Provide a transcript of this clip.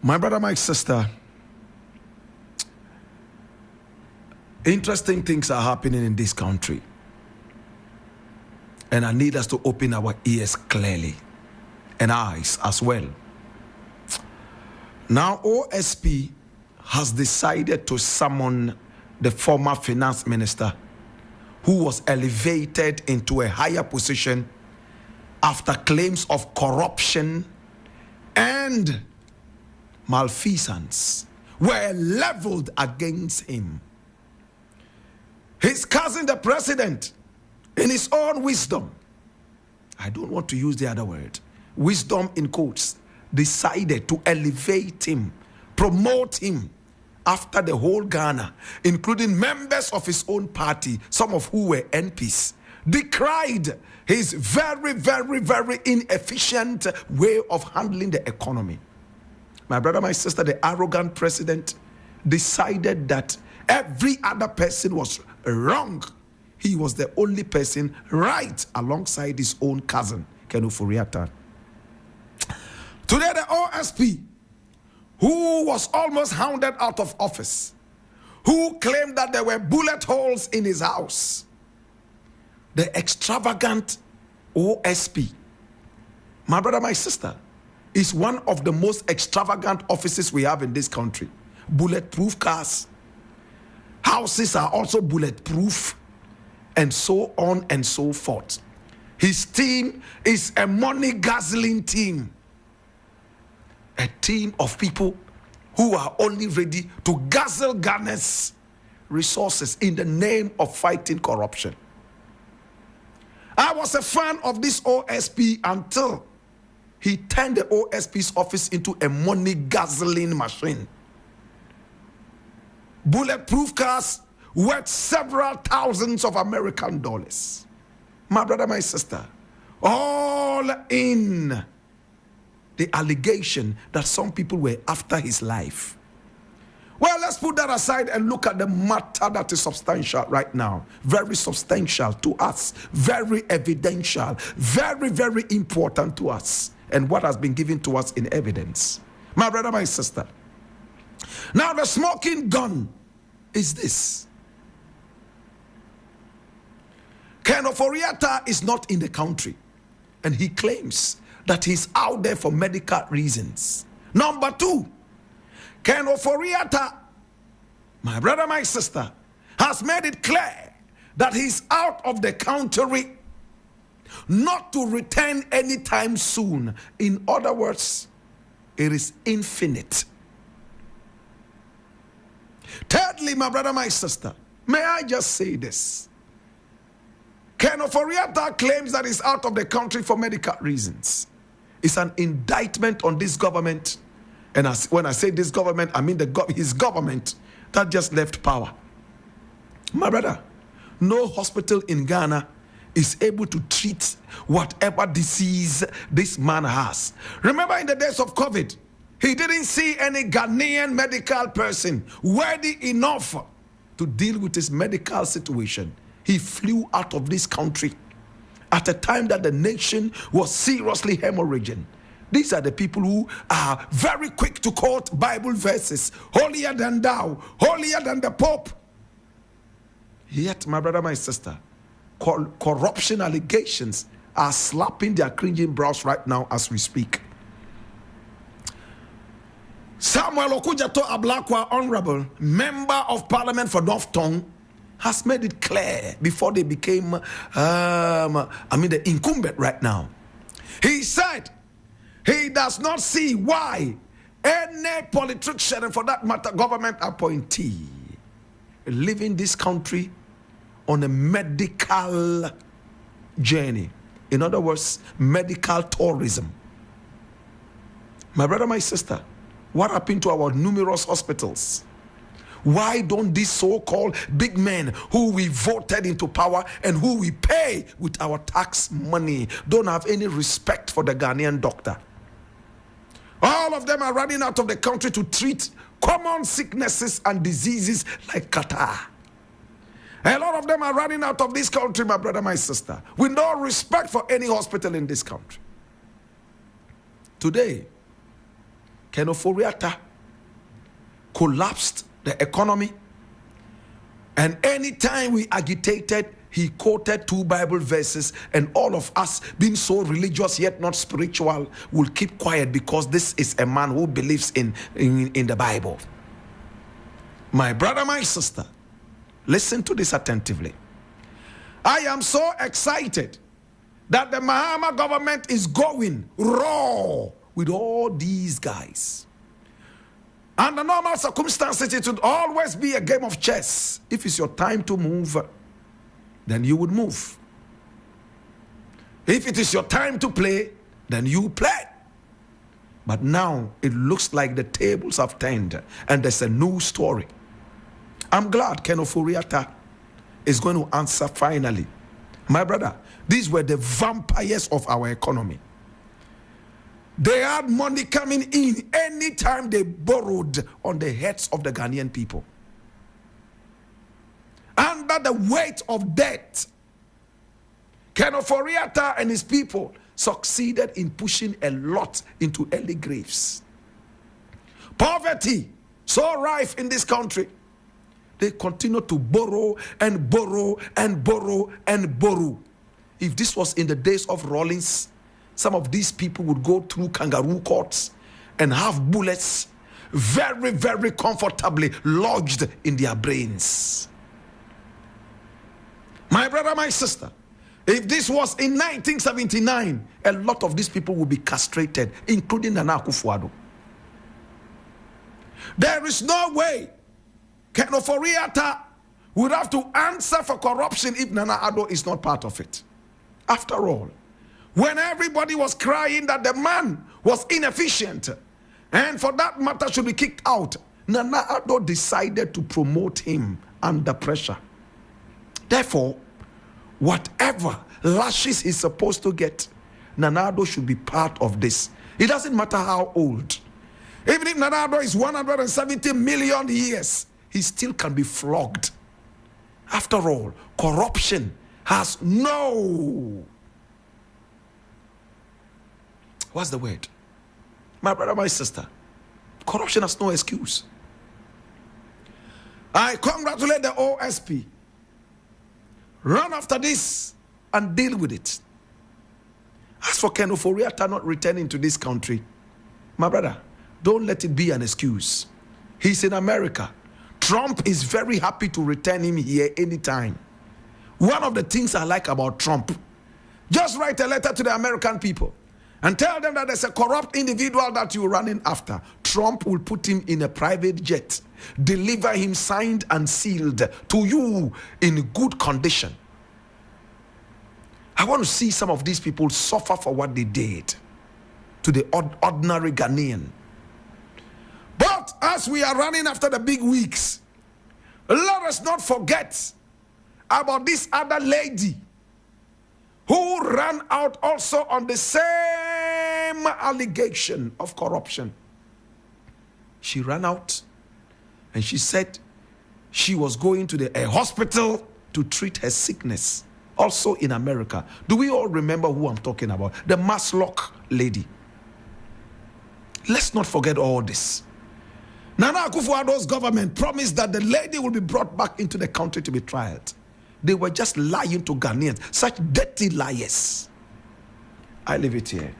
My brother, my sister, interesting things are happening in this country. And I need us to open our ears clearly and eyes as well. Now, OSP has decided to summon the former finance minister who was elevated into a higher position after claims of corruption and malfeasance were leveled against him. His cousin, the president, in his own wisdom, I don't want to use the other word, wisdom in quotes, decided to elevate him, promote him, after the whole Ghana, including members of his own party, some of who were MPs, decried his very, very, very inefficient way of handling the economy. My brother, my sister, the arrogant president decided that every other person was wrong. He was the only person right alongside his own cousin, Ken Ofori Atta. Today, the OSP, who was almost hounded out of office, who claimed that there were bullet holes in his house, the extravagant OSP, my brother, my sister, is one of the most extravagant offices we have in this country. Bulletproof cars, houses are also bulletproof, and so on and so forth. His team is a money guzzling team. A team of people who are only ready to guzzle Ghana's resources in the name of fighting corruption. I was a fan of this OSP until he turned the OSP's office into a money guzzling machine. Bulletproof cars worth several thousands of American dollars. My brother, my sister, all in the allegation that some people were after his life. Well, let's put that aside and look at the matter that is substantial right now. Very substantial to us. Very evidential. Very, very important to us. And what has been given to us in evidence. My brother, my sister. Now, the smoking gun is this. Ken Ofori Atta is not in the country. And he claims that he's out there for medical reasons. Number two, Ken Ofori Atta, my brother, my sister, has made it clear that he's out of the country not to return anytime soon. In other words, it is infinite. Thirdly, my brother, my sister, may I just say this? Ken Ofori Atta claims that he's out of the country for medical reasons. It's an indictment on this government. And when I say this government, I mean his government that just left power. My brother, no hospital in Ghana is able to treat whatever disease this man has. Remember in the days of COVID, he didn't see any Ghanaian medical person worthy enough to deal with his medical situation. He flew out of this country at a time that the nation was seriously hemorrhaging. These are the people who are very quick to quote Bible verses, holier than thou, holier than the Pope. Yet, my brother, my sister, corruption allegations are slapping their cringing brows right now as we speak. Samuel Okudzeto Ablakwa, Honorable Member of Parliament for North Tongue, has made it clear before they became, the incumbent right now. He said he does not see why any politician, and for that matter, government appointee, leaving this country on a medical journey. In other words, medical tourism. My brother, my sister, what happened to our numerous hospitals? Why don't these so-called big men who we voted into power and who we pay with our tax money don't have any respect for the Ghanaian doctor? All of them are running out of the country to treat common sicknesses and diseases like catarrh. A lot of them are running out of this country, my brother, my sister, with no respect for any hospital in this country. Today, Ken Ofori Atta collapsed the economy. And anytime we agitated, he quoted 2 Bible verses, and all of us, being so religious yet not spiritual, will keep quiet because this is a man who believes in the Bible. My brother, my sister, listen to this attentively. I am so excited that the Mahama government is going raw with all these guys. Under normal circumstances, it would always be a game of chess. If it's your time to move, then you would move. If it is your time to play, then you play. But now it looks like the tables have turned and there's a new story. I'm glad Ken Ofori Atta is going to answer finally. My brother, these were the vampires of our economy. They had money coming in anytime they borrowed on the heads of the Ghanaian people. Under the weight of debt, Ken Ofori Atta and his people succeeded in pushing a lot into early graves. Poverty, so rife in this country, they continue to borrow and borrow and borrow and borrow. If this was in the days of Rawlings, some of these people would go through kangaroo courts and have bullets very, very comfortably lodged in their brains. My brother, my sister, if this was in 1979, a lot of these people would be castrated, including Nana Akufo Addo. There is no way Ken Ofori Atta would have to answer for corruption if Nana Addo is not part of it. After all, when everybody was crying that the man was inefficient and for that matter should be kicked out, Nana Addo decided to promote him under pressure. Therefore, whatever lashes he's supposed to get, Nana Addo should be part of this. It doesn't matter how old. Even if Nana Addo is 170 million years, he still can be flogged. After all, corruption has no... What's the word? My brother, my sister, corruption has no excuse. I congratulate the OSP. Run after this and deal with it. As for Ken Ofori Atta not returning to this country, my brother, don't let it be an excuse. He's in America. Trump is very happy to return him here anytime. One of the things I like about Trump, just write a letter to the American people and tell them that there's a corrupt individual that you're running after. Trump will put him in a private jet, deliver him signed and sealed to you in good condition. I want to see some of these people suffer for what they did to the ordinary Ghanaian. But as we are running after the big weeks, let us not forget about this other lady who ran out also on the same allegation of corruption. She ran out and she said she was going to a hospital to treat her sickness, also in America. Do we all remember who I'm talking about? The Maslock lady. Let's not forget all this. Nana Akufo Addo's government promised that the lady will be brought back into the country to be tried. They were just lying to Ghanaians, such dirty liars. I leave it here.